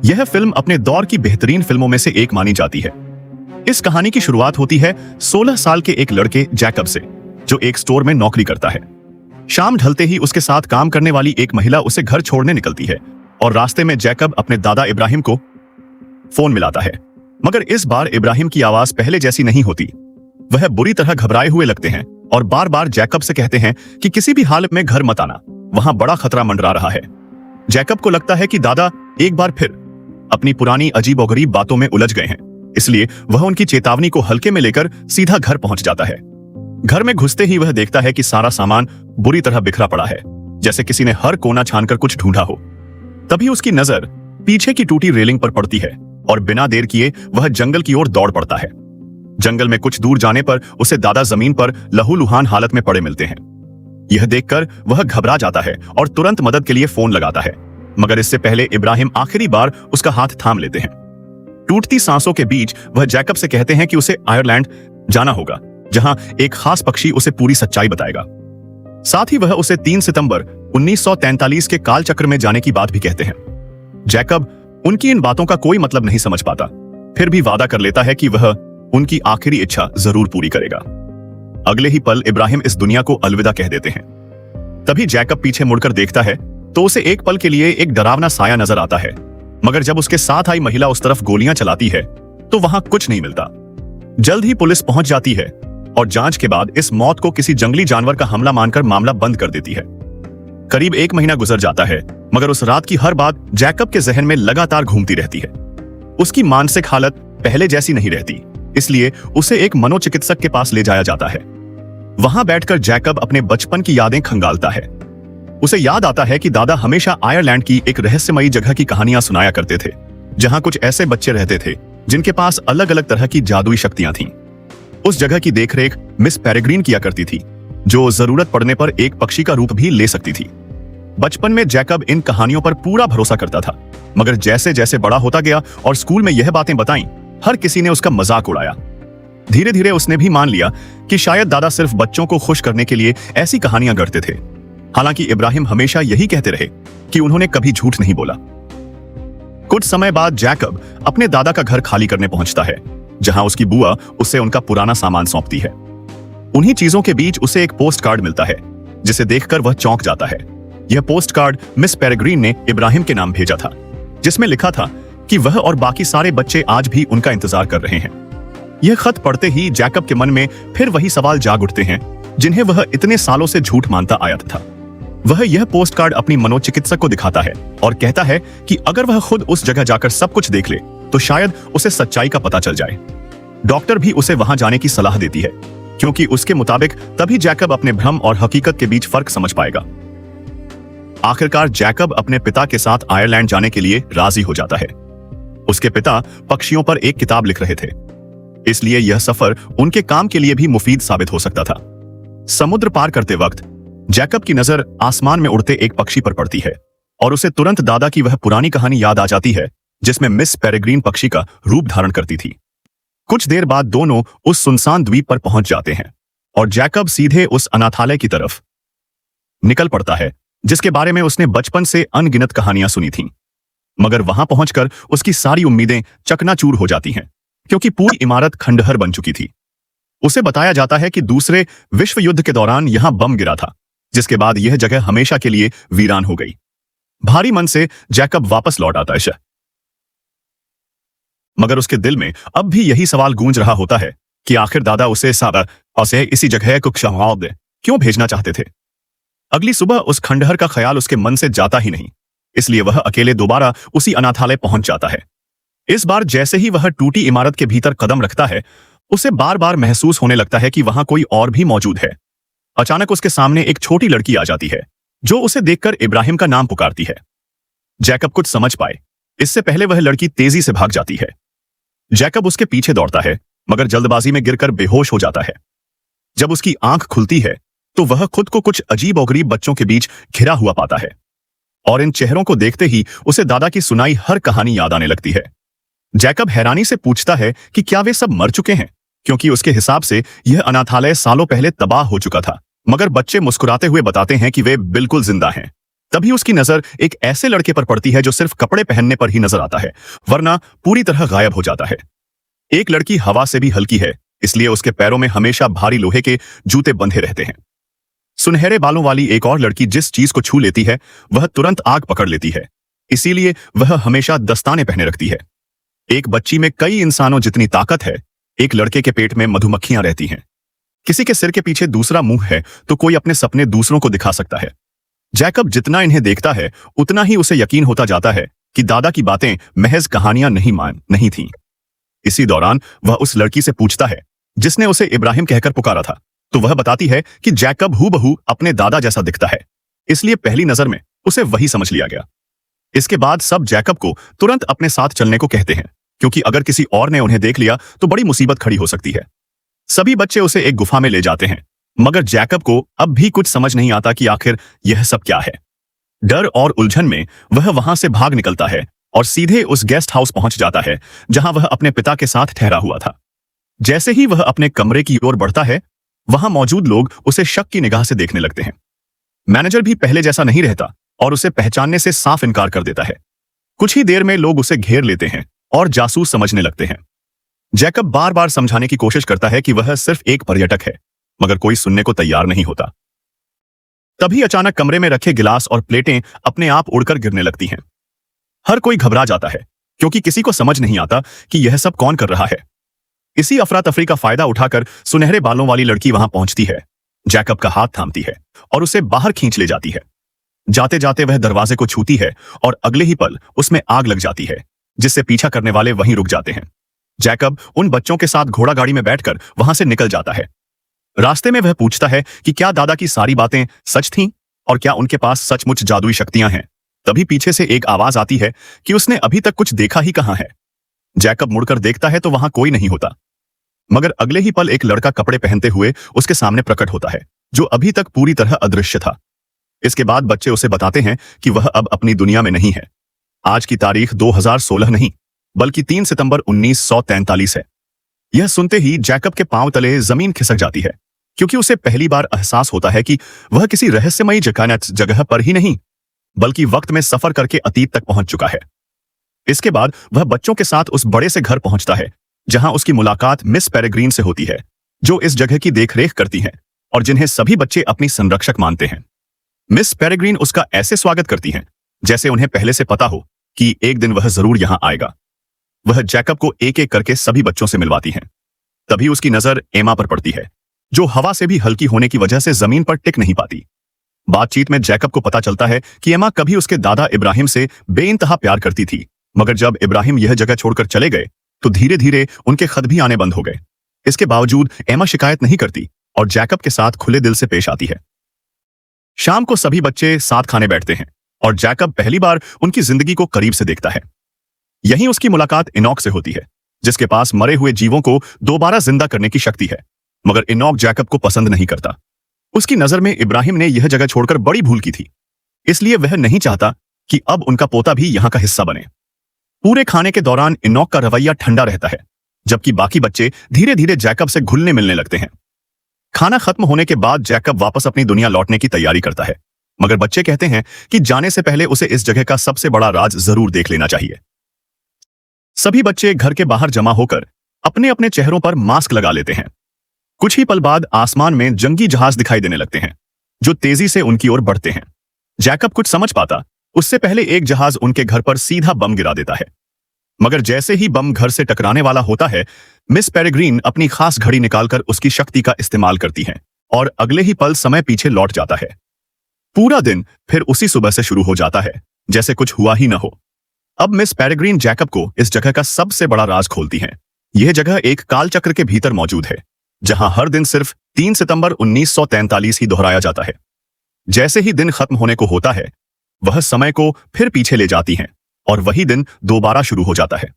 यह फिल्म अपने दौर की बेहतरीन फिल्मों में से एक मानी जाती है। इस कहानी की शुरुआत होती है 16 साल के एक लड़के जैकब से, जो एक स्टोर में नौकरी करता है। शाम ढलते ही उसके साथ काम करने वाली एक महिला उसे घर छोड़ने निकलती है और रास्ते में जैकब अपने दादा इब्राहिम को फोन मिलाता है। मगर इस बार इब्राहिम की आवाज पहले जैसी नहीं होती। वह बुरी तरह घबराए हुए लगते हैं और बार बार जैकब से कहते हैं कि किसी भी हालत में घर मत आना, वहां बड़ा खतरा मंडरा रहा है। जैकब को लगता है कि दादा एक बार फिर अपनी पुरानी अजीबोगरीब बातों में उलझ गए हैं, इसलिए वह उनकी चेतावनी को हल्के में लेकर सीधा घर पहुंच जाता है। घर में घुसते ही वह देखता है कि सारा सामान बुरी तरह बिखरा पड़ा है, जैसे किसी ने हर कोना छानकर कुछ ढूंढा हो। तभी उसकी नजर पीछे की टूटी रेलिंग पर पड़ती है और बिना देर किए वह जंगल की ओर दौड़ पड़ता है। जंगल में कुछ दूर जाने पर उसे दादा जमीन पर लहूलुहान हालत में पड़े मिलते हैं। यह देखकर वह घबरा जाता है और तुरंत मदद के लिए फोन लगाता है, मगर इससे पहले इब्राहिम आखिरी बार उसका हाथ थाम लेते हैं। टूटती सांसों के बीच वह जैकब से कहते हैं कि उसे आयरलैंड जाना होगा, जहां एक खास पक्षी उसे पूरी सच्चाई बताएगा। साथ ही वह उसे 3 सितंबर 1943 के कालचक्र में जाने की बात भी कहते हैं। जैकब उनकी इन बातों का कोई मतलब नहीं समझ पाता, फिर भी वादा कर लेता है कि वह उनकी आखिरी इच्छा जरूर पूरी करेगा। अगले ही पल इब्राहिम इस दुनिया को अलविदा कह देते हैं। तभी जैकब पीछे मुड़कर देखता है तो उसे एक पल के लिए एक डरावना साया नजर आता है, मगर जब उसके साथ आई महिला उस तरफ गोलियां चलाती है तो वहां कुछ नहीं मिलता। जल्द ही पुलिस पहुंच जाती है और जांच के बाद इस मौत को किसी जंगली जानवर का हमला मानकर मामला बंद कर देती है। करीब 1 महीना गुजर जाता है, मगर उस रात की हर बात जैकब के जहन में लगातार घूमती रहती है। उसकी मानसिक हालत पहले जैसी नहीं रहती, इसलिए उसे एक मनोचिकित्सक के पास ले जाया जाता है। वहां बैठकर जैकब अपने बचपन की यादें खंगालता है। उसे याद आता है कि दादा हमेशा आयरलैंड की एक रहस्यमयी जगह की कहानियां सुनाया करते थे, जहां कुछ ऐसे बच्चे रहते थे जिनके पास अलग अलग तरह की जादुई शक्तियां थीं। उस जगह की देखरेख मिस पेरेग्रीन किया करती थी, जो जरूरत पड़ने पर एक पक्षी का रूप भी ले सकती थी। बचपन में जैकब इन कहानियों पर पूरा भरोसा करता था, मगर जैसे जैसे बड़ा होता गया और स्कूल में यह बातें बताईं, हर किसी ने उसका मजाक उड़ाया। धीरे धीरे उसने भी मान लिया कि शायद दादा सिर्फ बच्चों को खुश करने के लिए ऐसी कहानियां गढ़ते थे। हालांकि इब्राहिम हमेशा यही कहते रहे कि उन्होंने कभी झूठ नहीं बोला। कुछ समय बाद जैकब अपने दादा का घर खाली करने पहुंचता है, जहां उसकी बुआ उसे उनका पुराना सामान सौंपती है। उन्हीं चीजों के बीच उसे एक पोस्ट कार्ड मिलता है, जिसे देखकर वह चौंक जाता है। यह पोस्ट कार्ड मिस पेरेग्रीन ने इब्राहिम के नाम भेजा था, जिसमें लिखा था कि वह और बाकी सारे बच्चे आज भी उनका इंतजार कर रहे हैं। यह खत पढ़ते ही जैकब के मन में फिर वही सवाल जाग उठते हैं, जिन्हें वह इतने सालों से झूठ मानता आया था। वह यह पोस्ट कार्ड अपनी मनोचिकित्सक को दिखाता है और कहता है कि अगर वह खुद उस जगह जाकर सब कुछ देख ले तो शायद उसे सच्चाई का पता चल जाए। डॉक्टर भी उसे वहां जाने की सलाह देती है, क्योंकि उसके मुताबिक तभी जैकब अपने भ्रम और हकीकत के बीच फर्क समझ पाएगा। आखिरकार जैकब अपने पिता के साथ आयरलैंड जाने के लिए राजी हो जाता है। उसके पिता पक्षियों पर एक किताब लिख रहे थे, इसलिए यह सफर उनके काम के लिए भी मुफीद साबित हो सकता था। समुद्र पार करते वक्त जैकब की नजर आसमान में उड़ते एक पक्षी पर पड़ती है और उसे तुरंत दादा की वह पुरानी कहानी याद आ जाती है, जिसमें मिस पेरेग्रीन पक्षी का रूप धारण करती थी। कुछ देर बाद दोनों उस सुनसान द्वीप पर पहुंच जाते हैं और जैकब सीधे उस अनाथालय की तरफ निकल पड़ता है, जिसके बारे में उसने बचपन से अनगिनत कहानियां सुनी थीं। मगर वहां पहुंचकर उसकी सारी उम्मीदें चकनाचूर हो जाती हैं, क्योंकि पूरी इमारत खंडहर बन चुकी थी। उसे बताया जाता है कि दूसरे विश्व युद्ध के दौरान यहां बम गिरा था, जिसके बाद यह जगह हमेशा के लिए वीरान हो गई। भारी मन से जैकब वापस लौट आता है, मगर उसके दिल में अब भी यही सवाल गूंज रहा होता है कि आखिर दादा उसे इसी जगह को क्यों भेजना चाहते थे। अगली सुबह उस खंडहर का ख्याल उसके मन से जाता ही नहीं, इसलिए वह अकेले दोबारा उसी अनाथालय पहुंच जाता है। इस बार जैसे ही वह टूटी इमारत के भीतर कदम रखता है, उसे बार बार महसूस होने लगता है कि वहां कोई और भी मौजूद है। अचानक उसके सामने एक छोटी लड़की आ जाती है, जो उसे देखकर इब्राहिम का नाम पुकारती है। जैकब कुछ समझ पाए इससे पहले वह लड़की तेजी से भाग जाती है। जैकब उसके पीछे दौड़ता है, मगर जल्दबाजी में गिरकर बेहोश हो जाता है। जब उसकी आंख खुलती है तो वह खुद को कुछ अजीब-ओ-गरीब बच्चों के बीच घिरा हुआ पाता है, और इन चेहरों को देखते ही उसे दादा की सुनाई हर कहानी याद आने लगती है। जैकब हैरानी से पूछता है कि क्या वे सब मर चुके हैं, क्योंकि उसके हिसाब से यह अनाथालय सालों पहले तबाह हो चुका था। मगर बच्चे मुस्कुराते हुए बताते हैं कि वे बिल्कुल जिंदा हैं। तभी उसकी नजर एक ऐसे लड़के पर पड़ती है जो सिर्फ कपड़े पहनने पर ही नजर आता है, वरना पूरी तरह गायब हो जाता है। एक लड़की हवा से भी हल्की है, इसलिए उसके पैरों में हमेशा भारी लोहे के जूते बंधे रहते हैं। सुनहरे बालों वाली एक और लड़की जिस चीज को छू लेती है वह तुरंत आग पकड़ लेती है, इसीलिए वह हमेशा दस्ताने पहने रखती है। एक बच्ची में कई इंसानों जितनी ताकत है, एक लड़के के पेट में मधुमक्खियां रहती हैं। किसी के सिर के पीछे दूसरा मुंह है तो कोई अपने सपने दूसरों को दिखा सकता है। जैकब जितना इन्हें देखता है उतना ही उसे यकीन होता जाता है कि दादा की बातें महज कहानियां नहीं थीं। इसी दौरान वह उस लड़की से पूछता है जिसने उसे इब्राहिम कहकर पुकारा था, तो वह बताती है कि जैकब हूबहू अपने दादा जैसा दिखता है, इसलिए पहली नजर में उसे वही समझ लिया गया। इसके बाद सब जैकब को तुरंत अपने साथ चलने को कहते हैं, क्योंकि अगर किसी और ने उन्हें देख लिया तो बड़ी मुसीबत खड़ी हो सकती है। सभी बच्चे उसे एक गुफा में ले जाते हैं, मगर जैकब को अब भी कुछ समझ नहीं आता कि आखिर यह सब क्या है। डर और उलझन में वह वहां से भाग निकलता है और सीधे उस गेस्ट हाउस पहुंच जाता है जहां वह अपने पिता के साथ ठहरा हुआ था। जैसे ही वह अपने कमरे की ओर बढ़ता है, वहां मौजूद लोग उसे शक की निगाह से देखने लगते हैं। मैनेजर भी पहले जैसा नहीं रहता और उसे पहचानने से साफ इनकार कर देता है। कुछ ही देर में लोग उसे घेर लेते हैं और जासूस समझने लगते हैं। जैकब बार बार समझाने की कोशिश करता है कि वह सिर्फ एक पर्यटक है, मगर कोई सुनने को तैयार नहीं होता। तभी अचानक कमरे में रखे गिलास और प्लेटें अपने आप उड़कर गिरने लगती हैं। हर कोई घबरा जाता है, क्योंकि किसी को समझ नहीं आता कि यह सब कौन कर रहा है। इसी अफरा तफरी का फायदा उठाकर सुनहरे बालों वाली लड़की वहां पहुंचती है, जैकब का हाथ थामती है और उसे बाहर खींच ले जाती है। जाते जाते वह दरवाजे को छूती है और अगले ही पल उसमें आग लग जाती है, जिससे पीछा करने वाले वहीं रुक जाते हैं। जैकब उन बच्चों के साथ घोड़ा गाड़ी में बैठकर वहां से निकल जाता है। रास्ते में वह पूछता है कि क्या दादा की सारी बातें सच थीं और क्या उनके पास सचमुच जादुई शक्तियां हैं। तभी पीछे से एक आवाज आती है कि उसने अभी तक कुछ देखा ही कहां है। जैकब मुड़कर देखता है तो वहां कोई नहीं होता, मगर अगले ही पल एक लड़का कपड़े पहनते हुए उसके सामने प्रकट होता है, जो अभी तक पूरी तरह अदृश्य था। इसके बाद बच्चे उसे बताते हैं कि वह अब अपनी दुनिया में नहीं है। आज की तारीख 2016 नहीं, बल्कि 3 सितंबर 1943 है। यह सुनते ही जैकब के पांव तले जमीन खिसक जाती है, क्योंकि उसे पहली बार एहसास होता है कि वह किसी रहस्यमयी जगह पर ही नहीं, बल्कि वक्त में सफर करके अतीत तक पहुंच चुका है। इसके बाद वह बच्चों के साथ उस बड़े से घर पहुंचता है जहां उसकी मुलाकात मिस पेरेग्रीन से होती है, जो इस जगह की देखरेख करती हैं और जिन्हें सभी बच्चे अपनी संरक्षक मानते हैं। मिस पेरेग्रीन उसका ऐसे स्वागत करती हैं जैसे उन्हें पहले से पता हो कि एक दिन वह जरूर यहां आएगा। वह जैकब को एक एक करके सभी बच्चों से मिलवाती हैं। तभी उसकी नजर एमा पर पड़ती है, जो हवा से भी हल्की होने की वजह से जमीन पर टिक नहीं पाती। बातचीत में जैकब को पता चलता है कि एमा कभी उसके दादा इब्राहिम से बेइंतहा प्यार करती थी, मगर जब इब्राहिम यह जगह छोड़कर चले गए तो धीरे धीरे उनके खत भी आने बंद हो गए। इसके बावजूद एमा शिकायत नहीं करती और जैकब के साथ खुले दिल से पेश आती है। शाम को सभी बच्चे साथ खाने बैठते हैं और जैकब पहली बार उनकी जिंदगी को करीब से देखता है। यहीं उसकी मुलाकात इनॉक से होती है, जिसके पास मरे हुए जीवों को दोबारा जिंदा करने की शक्ति है। मगर इनॉक जैकब को पसंद नहीं करता। उसकी नजर में इब्राहिम ने यह जगह छोड़कर बड़ी भूल की थी, इसलिए वह नहीं चाहता कि अब उनका पोता भी यहां का हिस्सा बने। पूरे खाने के दौरान इनॉक का रवैया ठंडा रहता है, जबकि बाकी बच्चे धीरे धीरे जैकब से घुलने मिलने लगते हैं। खाना खत्म होने के बाद जैकब वापस अपनी दुनिया लौटने की तैयारी करता है, मगर बच्चे कहते हैं कि जाने से पहले उसे इस जगह का सबसे बड़ा राज जरूर देख लेना चाहिए। सभी बच्चे घर के बाहर जमा होकर अपने अपने चेहरों पर मास्क लगा लेते हैं। कुछ ही पल बाद आसमान में जंगी जहाज दिखाई देने लगते हैं, जो तेजी से उनकी ओर बढ़ते हैं। जैकब कुछ समझ पाता उससे पहले एक जहाज उनके घर पर सीधा बम गिरा देता है, मगर जैसे ही बम घर से टकराने वाला होता है, मिस पेरेग्रीन अपनी खास घड़ी निकालकर उसकी शक्ति का इस्तेमाल करती हैं और अगले ही पल समय पीछे लौट जाता है। पूरा दिन फिर उसी सुबह से शुरू हो जाता है, जैसे कुछ हुआ ही न हो। अब मिस पेरेग्रीन जैकब को इस जगह का सबसे बड़ा राज खोलती हैं। यह जगह एक कालचक्र के भीतर मौजूद है, जहां हर दिन सिर्फ 3 सितंबर 1943 ही दोहराया जाता है। जैसे ही दिन खत्म होने को होता है, वह समय को फिर पीछे ले जाती हैं और वही दिन दोबारा शुरू हो जाता है।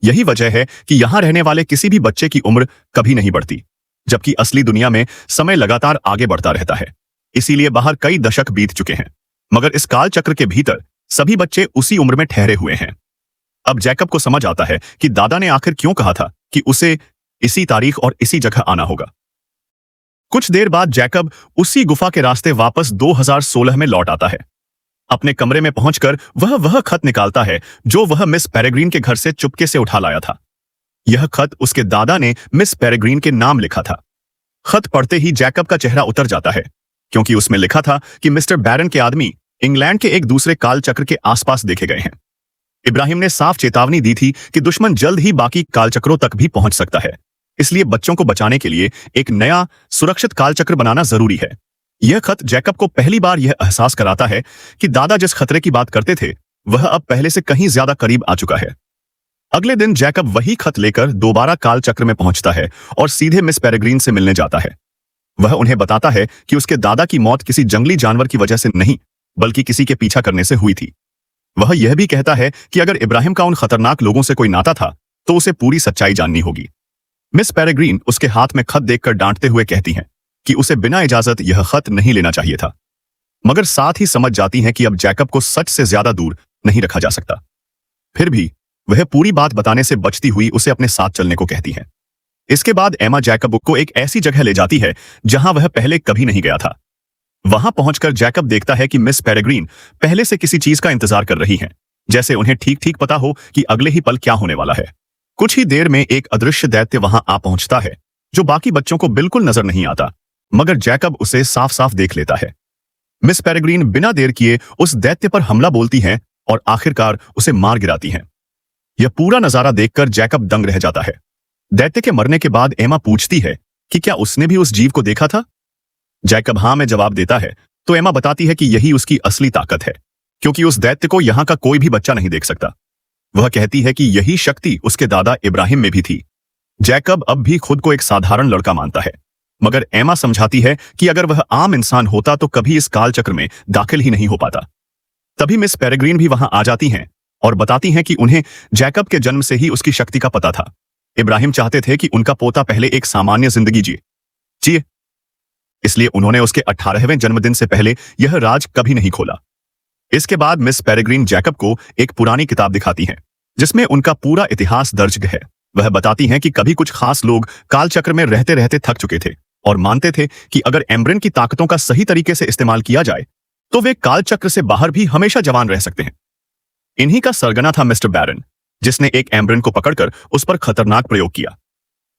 यही वजह है कि यहां रहने वाले किसी भी बच्चे की उम्र कभी नहीं बढ़ती, जबकि असली दुनिया में समय लगातार आगे बढ़ता रहता है। इसीलिए बाहर कई दशक बीत चुके हैं, मगर इस काल चक्र के भीतर सभी बच्चे उसी उम्र में ठहरे हुए हैं। अब जैकब को समझ आता है कि दादा ने आखिर क्यों कहा था कि उसे इसी तारीख और इसी जगह आना होगा। कुछ देर बाद जैकब उसी गुफा के रास्ते वापस 2016 में लौट आता है। अपने कमरे में पहुंचकर वह खत निकालता है जो वह मिस पेरेग्रीन के घर से चुपके से उठा लाया था। यह खत उसके दादा ने मिस पेरेग्रीन के नाम लिखा था। खत पढ़ते ही जैकब का चेहरा उतर जाता है, क्योंकि उसमें लिखा था कि मिस्टर बैरन के आदमी इंग्लैंड के एक दूसरे कालचक्र के आसपास देखे गए हैं। इब्राहिम ने साफ चेतावनी दी थी कि दुश्मन जल्द ही बाकी कालचक्रों तक भी पहुंच सकता है, इसलिए बच्चों को बचाने के लिए एक नया सुरक्षित कालचक्र बनाना जरूरी है। यह खत जैकब को पहली बार यह एहसास कराता है कि दादा जिस खतरे की बात करते थे वह अब पहले से कहीं ज्यादा करीब आ चुका है। अगले दिन जैकब वही खत लेकर दोबारा कालचक्र में पहुंचता है और सीधे मिस पेरेग्रीन से मिलने जाता है। वह उन्हें बताता है कि उसके दादा की मौत किसी जंगली जानवर की वजह से नहीं, बल्कि किसी के पीछा करने से हुई थी। वह यह भी कहता है कि अगर इब्राहिम का उन खतरनाक लोगों से कोई नाता था तो उसे पूरी सच्चाई जाननी होगी। मिस पेरेग्रीन उसके हाथ में खत देखकर डांटते हुए कहती हैं कि उसे बिना इजाजत यह खत नहीं लेना चाहिए था, मगर साथ ही समझ जाती हैं कि अब जैकब को सच से ज्यादा दूर नहीं रखा जा सकता। फिर भी वह पूरी बात बताने से बचती हुई उसे अपने साथ चलने को कहती हैं। इसके बाद एमा जैकब को एक ऐसी जगह ले जाती है जहां वह पहले कभी नहीं गया था। वहां पहुंचकर जैकब देखता है कि मिस पेरेग्रीन पहले से किसी चीज का इंतजार कर रही हैं, जैसे उन्हें ठीक ठीक पता हो कि अगले ही पल क्या होने वाला है। कुछ ही देर में एक अदृश्य दैत्य वहां आ पहुंचता है जो बाकी बच्चों को बिल्कुल नजर नहीं आता, मगर जैकब उसे साफ साफ देख लेता है। मिस पेरेग्रीन बिना देर किए उस दैत्य पर हमला बोलती हैं और आखिरकार उसे मार गिराती हैं। यह पूरा नजारा देखकर जैकब दंग रह जाता है। दैत्य के मरने के बाद एमा पूछती है कि क्या उसने भी उस जीव को देखा था। जैकब हां में जवाब देता है तो एमा बताती है कि यही उसकी असली ताकत है, क्योंकि उस दैत्य को यहां का कोई भी बच्चा नहीं देख सकता। वह कहती है कि यही शक्ति उसके दादा इब्राहिम में भी थी। जैकब अब भी खुद को एक साधारण लड़का मानता है, मगर एमा समझाती है कि अगर वह आम इंसान होता तो कभी इस कालचक्र में दाखिल ही नहीं हो पाता। तभी मिस पेरेग्रीन भी वहां आ जाती हैं और बताती हैं कि उन्हें जैकब के जन्म से ही उसकी शक्ति का पता था। इब्राहिम चाहते थे कि उनका पोता पहले एक सामान्य जिंदगी जिए, इसलिए उन्होंने उसके 18वें जन्मदिन से पहले यह राज कभी नहीं खोला। इसके बाद मिस पेरेग्रीन जैकब को एक पुरानी किताब दिखाती हैं जिसमें उनका पूरा इतिहास दर्ज है। वह बताती हैं कि कभी कुछ खास लोग कालचक्र में रहते रहते थक चुके थे और मानते थे कि अगर एम्ब्रेन की ताकतों का सही तरीके से इस्तेमाल किया जाए तो वे कालचक्र से बाहर भी हमेशा जवान रह सकते हैं। इन्हीं का सरगना था मिस्टर बैरन, जिसने एक एम्ब्रेन को पकड़कर उस पर खतरनाक प्रयोग किया,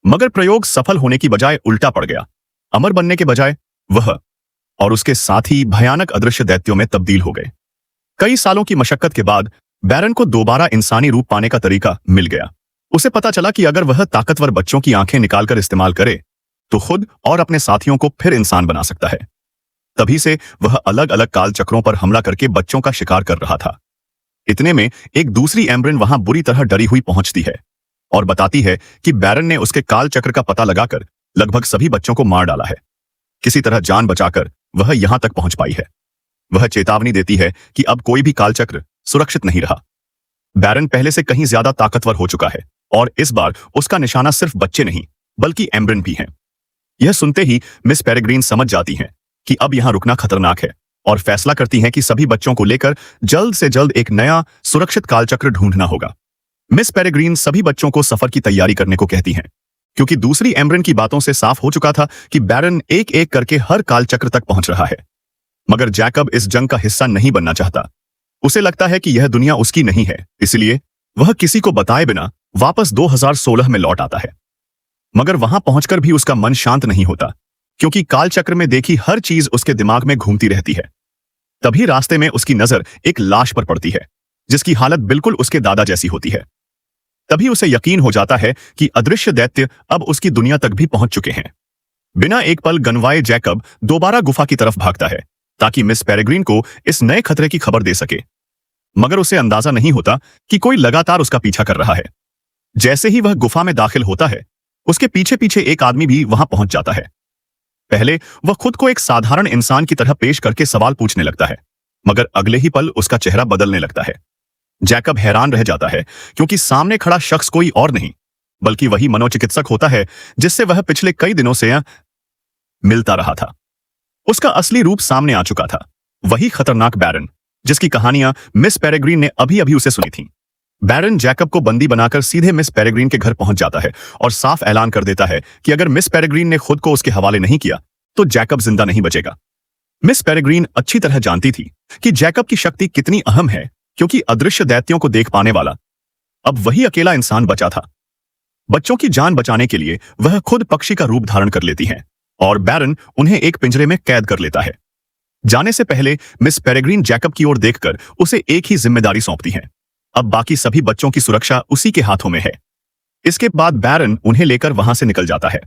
मगर प्रयोग सफल होने की बजाय उल्टा पड़ गया। अमर बनने के बजाय वह और उसके साथी भयानक अदृश्य दैत्यों में तब्दील हो गए। कई सालों की मशक्कत के बाद बैरन को दोबारा इंसानी रूप पाने का तरीका मिल गया। उसे पता चला कि अगर वह ताकतवर बच्चों की आंखें निकालकर इस्तेमाल करे तो खुद और अपने साथियों को फिर इंसान बना सकता है। तभी से वह अलग अलग काल चक्रों पर हमला करके बच्चों का शिकार कर रहा था। इतने में एक दूसरी एम्ब्रेन वहां बुरी तरह डरी हुई पहुंचती है और बताती है कि बैरन ने उसके काल चक्र का पता लगाकर लगभग सभी बच्चों को मार डाला है। किसी तरह जान बचाकर वह यहां तक पहुंच पाई है। वह चेतावनी देती है कि अब कोई भी कालचक्र सुरक्षित नहीं रहा। बैरन पहले से कहीं ज्यादा ताकतवर हो चुका है और इस बार उसका निशाना सिर्फ बच्चे नहीं बल्कि एम्ब्रेन भी हैं। यह सुनते ही मिस पेरेग्रीन समझ जाती हैं कि अब यहां रुकना खतरनाक है और फैसला करती हैं कि सभी बच्चों को लेकर जल्द से जल्द एक नया सुरक्षित कालचक्र ढूंढना होगा। मिस पेरेग्रीन सभी बच्चों को सफर की तैयारी करने को कहती हैं, क्योंकि दूसरी एम्ब्रेन की बातों से साफ हो चुका था कि बैरन एक एक करके हर कालचक्र तक पहुंच रहा है। मगर जैकब इस जंग का हिस्सा नहीं बनना चाहता। उसे लगता है कि यह दुनिया उसकी नहीं है, इसलिए वह किसी को बताए बिना वापस 2016 में लौट आता है। मगर वहां पहुंचकर भी उसका मन शांत नहीं होता, क्योंकि कालचक्र में देखी हर चीज उसके दिमाग में घूमती रहती है। तभी रास्ते में उसकी नजर एक लाश पर पड़ती है जिसकी हालत बिल्कुल उसके दादा जैसी होती है। तभी उसे यकीन हो जाता है कि अदृश्य दैत्य अब उसकी दुनिया तक भी पहुंच चुके हैं। बिना एक पल गंवाए जैकब दोबारा गुफा की तरफ भागता है ताकि मिस पेरेग्रीन को इस नए खतरे की खबर दे सके, मगर उसे अंदाजा नहीं होता कि कोई लगातार उसका पीछा कर रहा है। जैसे ही वह गुफा में दाखिल होता है उसके पीछे पीछे एक आदमी भी वहां पहुंच जाता है। पहले वह खुद को एक साधारण इंसान की तरह पेश करके सवाल पूछने लगता है, मगर अगले ही पल उसका चेहरा बदलने लगता है। जैकब हैरान रह जाता है क्योंकि सामने खड़ा शख्स कोई और नहीं बल्कि वही मनोचिकित्सक होता है जिससे वह पिछले कई दिनों से मिलता रहा था। उसका असली रूप सामने आ चुका था, वही खतरनाक बैरन जिसकी कहानियां मिस पेरेग्रीन ने अभी अभी उसे सुनी थी। बैरन जैकब को बंदी बनाकर सीधे मिस पेरेग्रीन के घर पहुंच जाता है और साफ ऐलान कर देता है कि अगर मिस पेरेग्रीन ने खुद को उसके हवाले नहीं किया तो जैकब जिंदा नहीं बचेगा। मिस पेरेग्रीन अच्छी तरह जानती थी कि जैकब की शक्ति कितनी अहम है, क्योंकि अदृश्य दैत्यों को देख पाने वाला अब वही अकेला इंसान बचा था। बच्चों की जान बचाने के लिए वह खुद पक्षी का रूप धारण कर लेती हैं और बैरन उन्हें एक पिंजरे में कैद कर लेता है। जाने से पहले मिस पेरेग्रीन जैकब की ओर देखकर उसे एक ही जिम्मेदारी सौंपती हैं। अब बाकी सभी बच्चों की सुरक्षा उसी के हाथों में है। इसके बाद बैरन उन्हें लेकर वहां से निकल जाता है।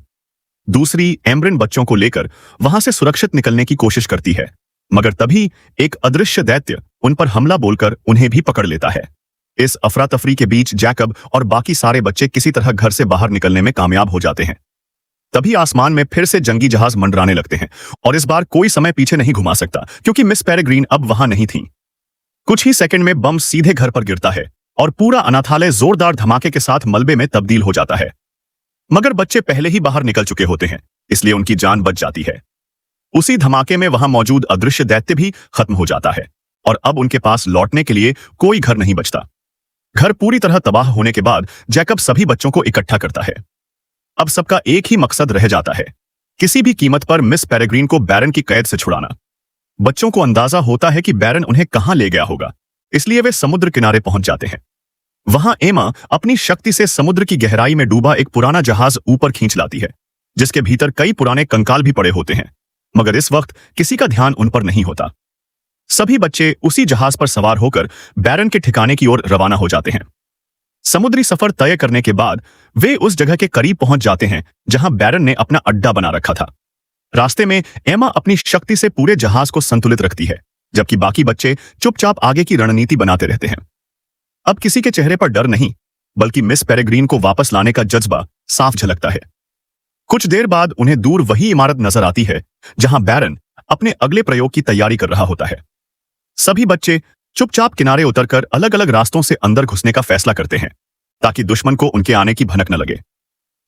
दूसरी एम्ब्रिन बच्चों को लेकर वहां से सुरक्षित निकलने की कोशिश करती है, मगर तभी एक अदृश्य दैत्य उन पर हमला बोलकर उन्हें भी पकड़ लेता है। इस अफरा तफरी के बीच जैकब और बाकी सारे बच्चे किसी तरह घर से बाहर निकलने में कामयाब हो जाते हैं। तभी आसमान में फिर से जंगी जहाज मंडराने लगते हैं और इस बार कोई समय पीछे नहीं घुमा सकता, क्योंकि मिस पेरेग्रीन अब वहां नहीं थी। कुछ ही सेकंड में बम सीधे घर पर गिरता है और पूरा अनाथालय जोरदार धमाके के साथ मलबे में तब्दील हो जाता है। मगर बच्चे पहले ही बाहर निकल चुके होते हैं, इसलिए उनकी जान बच जाती है। उसी धमाके में वहां मौजूद अदृश्य दैत्य भी खत्म हो जाता है और अब उनके पास लौटने के लिए कोई घर नहीं बचता। घर पूरी तरह तबाह होने के बाद जैकब सभी बच्चों को इकट्ठा करता है। अब सबका एक ही मकसद रह जाता है, किसी भी कीमत पर मिस पेरेग्रीन को बैरन की कैद से छुड़ाना। बच्चों को अंदाजा होता है कि बैरन उन्हें कहां ले गया होगा, इसलिए वे समुद्र किनारे पहुंच जाते हैं। वहां एमा अपनी शक्ति से समुद्र की गहराई में डूबा एक पुराना जहाज ऊपर खींच लाती है, जिसके भीतर कई पुराने कंकाल भी पड़े होते हैं, मगर इस वक्त किसी का ध्यान उन पर नहीं होता। सभी बच्चे उसी जहाज पर सवार होकर बैरन के ठिकाने की ओर रवाना हो जाते हैं। समुद्री सफर तय करने के बाद वे उस जगह के करीब पहुंच जाते हैं जहां बैरन ने अपना अड्डा बना रखा था। रास्ते में एमा अपनी शक्ति से पूरे जहाज को संतुलित रखती है, जबकि बाकी बच्चे चुपचाप आगे की रणनीति बनाते रहते हैं। अब किसी के चेहरे पर डर नहीं, बल्कि मिस पेरेग्रीन को वापस लाने का जज्बा साफ झलकता है। कुछ देर बाद उन्हें दूर वही इमारत नजर आती है जहां बैरन अपने अगले प्रयोग की तैयारी कर रहा होता है। सभी बच्चे चुपचाप किनारे उतरकर अलग अलग रास्तों से अंदर घुसने का फैसला करते हैं, ताकि दुश्मन को उनके आने की भनक न लगे।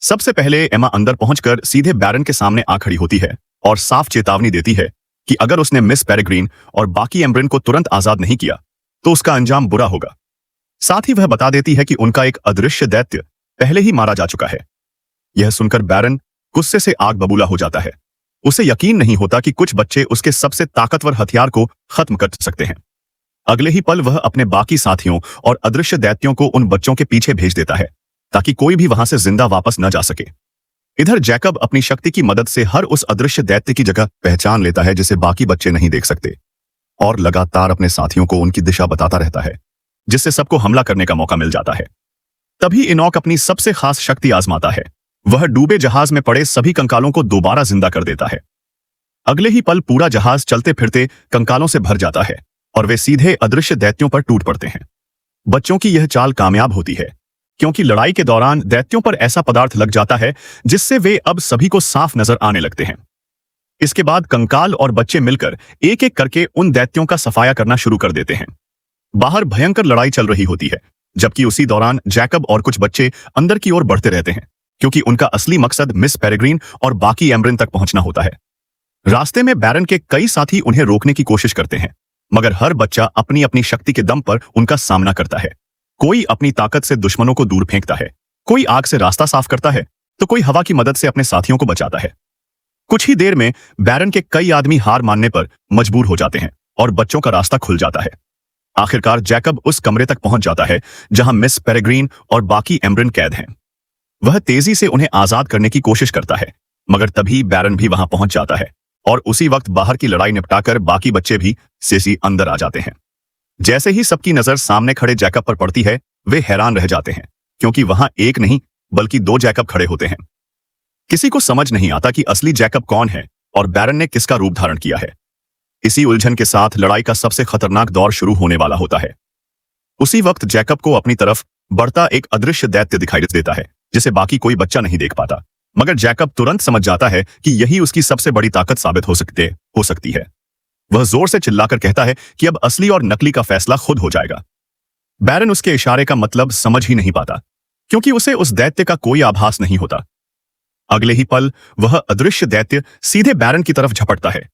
सबसे पहले एमा अंदर पहुंचकर सीधे बैरन के सामने आ खड़ी होती है और साफ चेतावनी देती है कि अगर उसने मिस पेरेग्रीन और बाकी एम्ब्रिन को तुरंत आजाद नहीं किया तो उसका अंजाम बुरा होगा। साथ ही वह बता देती है कि उनका एक अदृश्य दैत्य पहले ही मारा जा चुका है। यह सुनकर बैरन गुस्से से आग बबूला हो जाता है। उसे यकीन नहीं होता कि कुछ बच्चे उसके सबसे ताकतवर हथियार को खत्म कर सकते हैं। अगले ही पल वह अपने बाकी साथियों और अदृश्य दैत्यों को उन बच्चों के पीछे भेज देता है, ताकि कोई भी वहां से जिंदा वापस न जा सके। इधर जैकब अपनी शक्ति की मदद से हर उस अदृश्य दैत्य की जगह पहचान लेता है जिसे बाकी बच्चे नहीं देख सकते, और लगातार अपने साथियों को उनकी दिशा बताता रहता है, जिससे सबको हमला करने का मौका मिल जाता है। तभी इनॉक अपनी सबसे खास शक्ति आजमाता है। वह डूबे जहाज में पड़े सभी कंकालों को दोबारा जिंदा कर देता है। अगले ही पल पूरा जहाज चलते फिरते कंकालों से भर जाता है और वे सीधे अदृश्य दैत्यों पर टूट पड़ते हैं। बच्चों की यह चाल कामयाब होती है, क्योंकि लड़ाई के दौरान दैत्यों पर ऐसा पदार्थ लग जाता है जिससे वे अब सभी को साफ नजर आने लगते हैं। इसके बाद कंकाल और बच्चे मिलकर एक एक करके उन दैत्यों का सफाया करना शुरू कर देते हैं। बाहर भयंकर लड़ाई चल रही होती है, जबकि उसी दौरान जैकब और कुछ बच्चे अंदर की ओर बढ़ते रहते हैं, क्योंकि उनका असली मकसद मिस पेरेग्रीन और बाकी एम्ब्रिन तक पहुंचना होता है। रास्ते में बैरन के कई साथी उन्हें रोकने की कोशिश करते हैं, मगर हर बच्चा अपनी अपनी शक्ति के दम पर उनका सामना करता है। कोई अपनी ताकत से दुश्मनों को दूर फेंकता है, कोई आग से रास्ता साफ करता है, तो कोई हवा की मदद से अपने साथियों को बचाता है। कुछ ही देर में बैरन के कई आदमी हार मानने पर मजबूर हो जाते हैं और बच्चों का रास्ता खुल जाता है। आखिरकार जैकब उस कमरे तक पहुंच जाता है जहां मिस पेरेग्रीन और बाकी एम्ब्रिन कैद हैं। वह तेजी से उन्हें आजाद करने की कोशिश करता है, मगर तभी बैरन भी वहां पहुंच जाता है और उसी वक्त बाहर की लड़ाई निपटाकर बाकी बच्चे भी सेसी अंदर आ जाते हैं। जैसे ही सबकी नजर सामने खड़े जैकब पर पड़ती है, वे हैरान रह जाते हैं, क्योंकि वहां एक नहीं बल्कि दो जैकब खड़े होते हैं। किसी को समझ नहीं आता कि असली जैकब कौन है और बैरन ने किसका रूप धारण किया है। इसी उलझन के साथ लड़ाई का सबसे खतरनाक दौर शुरू होने वाला होता है। उसी वक्त जैकब को अपनी तरफ बढ़ता एक अदृश्य दैत्य दिखाई देता है, जिसे बाकी कोई बच्चा नहीं देख पाता, मगर जैकब तुरंत समझ जाता है कि यही उसकी सबसे बड़ी ताकत साबित हो सकती है। वह जोर से चिल्लाकर कहता है कि अब असली और नकली का फैसला खुद हो जाएगा। बैरन उसके इशारे का मतलब समझ ही नहीं पाता, क्योंकि उसे उस दैत्य का कोई आभास नहीं होता। अगले ही पल वह अदृश्य दैत्य सीधे बैरन की तरफ झपटता है।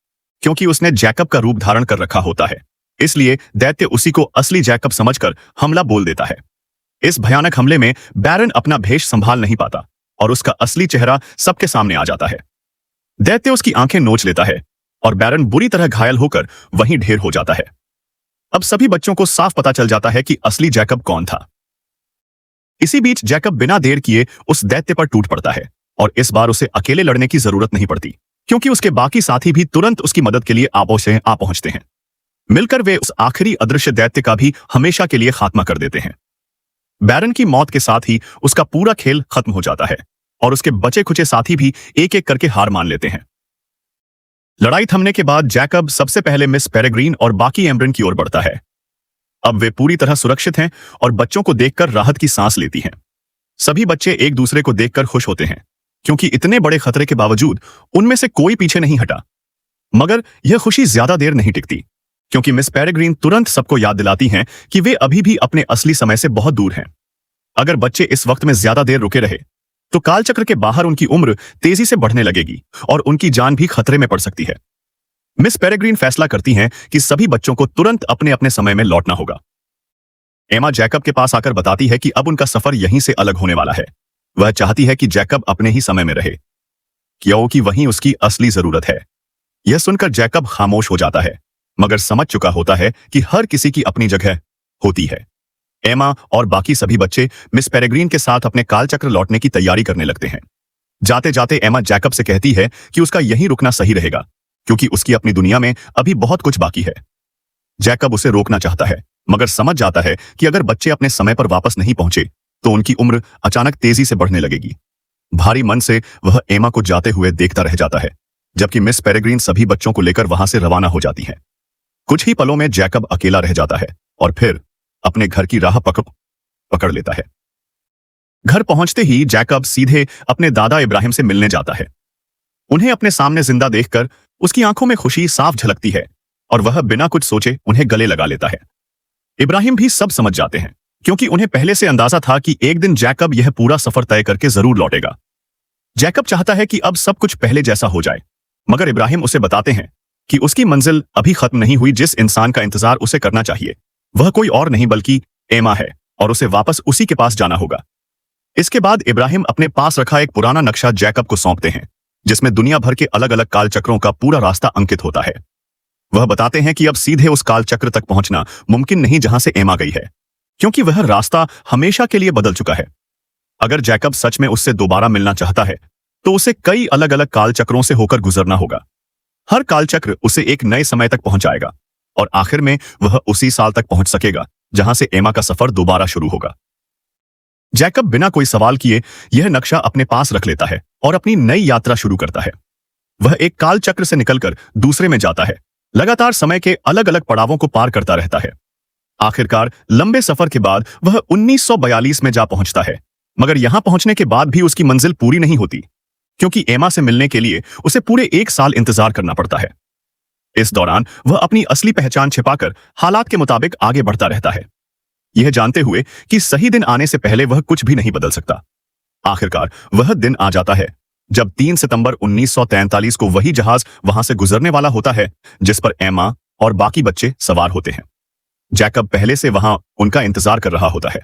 क्योंकि उसने जैकब का रूप धारण कर रखा होता है, इसलिए दैत्य उसी को असली जैकब समझकर हमला बोल देता है। इस भयानक हमले में बैरन अपना भेष संभाल नहीं पाता और उसका असली चेहरा सबके सामने आ जाता है। दैत्य उसकी आंखें नोच लेता है और बैरन बुरी तरह घायल होकर वहीं ढेर हो जाता है। अब सभी बच्चों को साफ पता चल जाता है कि असली जैकब कौन था। इसी बीच जैकब बिना देर किए उस दैत्य पर टूट पड़ता है और इस बार उसे अकेले लड़ने की जरूरत नहीं पड़ती, क्योंकि उसके बाकी साथी भी तुरंत उसकी मदद के लिए आ पहुंचते हैं। मिलकर वे उस आखिरी अदृश्य दैत्य का भी हमेशा के लिए खात्मा कर देते हैं। बैरन की मौत के साथ ही उसका पूरा खेल खत्म हो जाता है और उसके बचे खुचे साथी भी एक एक करके हार मान लेते हैं। लड़ाई थमने के बाद जैकब सबसे पहले मिस पेरेग्रीन और बाकी एम्ब्रिन की ओर बढ़ता है। अब वे पूरी तरह सुरक्षित हैं और बच्चों को देखकर राहत की सांस लेती हैं। सभी बच्चे एक दूसरे को देखकर खुश होते हैं, क्योंकि इतने बड़े खतरे के बावजूद उनमें से कोई पीछे नहीं हटा। मगर यह खुशी ज्यादा देर नहीं टिकती, क्योंकि मिस पेरेग्रीन तुरंत सबको याद दिलाती हैं कि वे अभी भी अपने असली समय से बहुत दूर हैं। अगर बच्चे इस वक्त में ज्यादा देर रुके रहे तो कालचक्र के बाहर उनकी उम्र तेजी से बढ़ने लगेगी और उनकी जान भी खतरे में पड़ सकती है। मिस पेरेग्रीन फैसला करती हैं कि सभी बच्चों को तुरंत अपने अपने समय में लौटना होगा। एमा जैकब के पास आकर बताती है कि अब उनका सफर यहीं से अलग होने वाला है। वह चाहती है कि जैकब अपने ही समय में रहे, क्योंकि वहीं उसकी असली जरूरत है। यह सुनकर जैकब खामोश हो जाता है, मगर समझ चुका होता है कि हर किसी की अपनी जगह होती है। एमा और बाकी सभी बच्चे मिस पेरेग्रीन के साथ अपने कालचक्र लौटने की तैयारी करने लगते हैं। जाते जाते एमा जैकब से कहती है कि उसका यहीं रुकना सही रहेगा, क्योंकि उसकी अपनी दुनिया में अभी बहुत कुछ बाकी है। जैकब उसे रोकना चाहता है, मगर समझ जाता है कि अगर बच्चे अपने समय पर वापस नहीं पहुंचे तो उनकी उम्र अचानक तेजी से बढ़ने लगेगी। भारी मन से वह एमा को जाते हुए देखता रह जाता है, जबकि मिस पेरेग्रीन सभी बच्चों को लेकर वहां से रवाना हो जाती है। कुछ ही पलों में जैकब अकेला रह जाता है और फिर अपने घर की राह पकड़ लेता है। घर पहुंचते ही जैकब सीधे अपने दादा इब्राहिम से मिलने जाता है। उन्हें अपने सामने जिंदा देखकर उसकी आंखों में खुशी साफ झलकती है और वह बिना कुछ सोचे उन्हें गले लगा लेता है। इब्राहिम भी सब समझ जाते हैं, क्योंकि उन्हें पहले से अंदाजा था कि एक दिन जैकब यह पूरा सफर तय करके जरूर लौटेगा। जैकब चाहता है कि अब सब कुछ पहले जैसा हो जाए, मगर इब्राहिम उसे बताते हैं कि उसकी मंजिल अभी खत्म नहीं हुई। जिस इंसान का इंतजार उसे करना चाहिए वह कोई और नहीं बल्कि एमा है, और उसे वापस उसी के पास जाना होगा। इसके बाद इब्राहिम अपने पास रखा एक पुराना नक्शा जैकब को सौंपते हैं, जिसमें दुनिया भर के अलग अलग कालचक्रों का पूरा रास्ता अंकित होता है। वह बताते हैं कि अब सीधे उस कालचक्र तक पहुंचना मुमकिन नहीं जहां से एमा गई है, क्योंकि वह रास्ता हमेशा के लिए बदल चुका है। अगर जैकब सच में उससे दोबारा मिलना चाहता है तो उसे कई अलग अलग कालचक्रों से होकर गुजरना होगा। हर कालचक्र उसे एक नए समय तक पहुंचाएगा और आखिर में वह उसी साल तक पहुंच सकेगा जहां से एमा का सफर दोबारा शुरू होगा। जैकब बिना कोई सवाल किए यह नक्शा अपने पास रख लेता है और अपनी नई यात्रा शुरू करता है। वह एक कालचक्र से निकलकर दूसरे में जाता है, लगातार समय के अलग अलग पड़ावों को पार करता रहता है। आखिरकार लंबे सफर के बाद वह 1942 में जा पहुंचता है, मगर यहां पहुंचने के बाद भी उसकी मंजिल पूरी नहीं होती, क्योंकि एमा से मिलने के लिए उसे पूरे 1 साल इंतजार करना पड़ता है। इस दौरान वह अपनी असली पहचान छिपाकर हालात के मुताबिक आगे बढ़ता रहता है, यह जानते हुए कि सही दिन आने से पहले वह कुछ भी नहीं बदल सकता। आखिरकार वह दिन आ जाता है जब 3 सितंबर 1943 को वही जहाज वहां से गुजरने वाला होता है जिस पर एमा और बाकी बच्चे सवार होते हैं। जैकब पहले से वहां उनका इंतजार कर रहा होता है।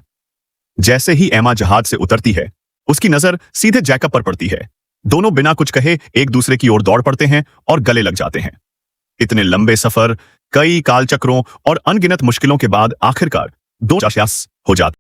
जैसे ही एमा जहाज से उतरती है, उसकी नजर सीधे जैकब पर पड़ती है। दोनों बिना कुछ कहे एक दूसरे की ओर दौड़ पड़ते हैं और गले लग जाते हैं। इतने लंबे सफर, कई कालचक्रों और अनगिनत मुश्किलों के बाद आखिरकार 2 हो जाते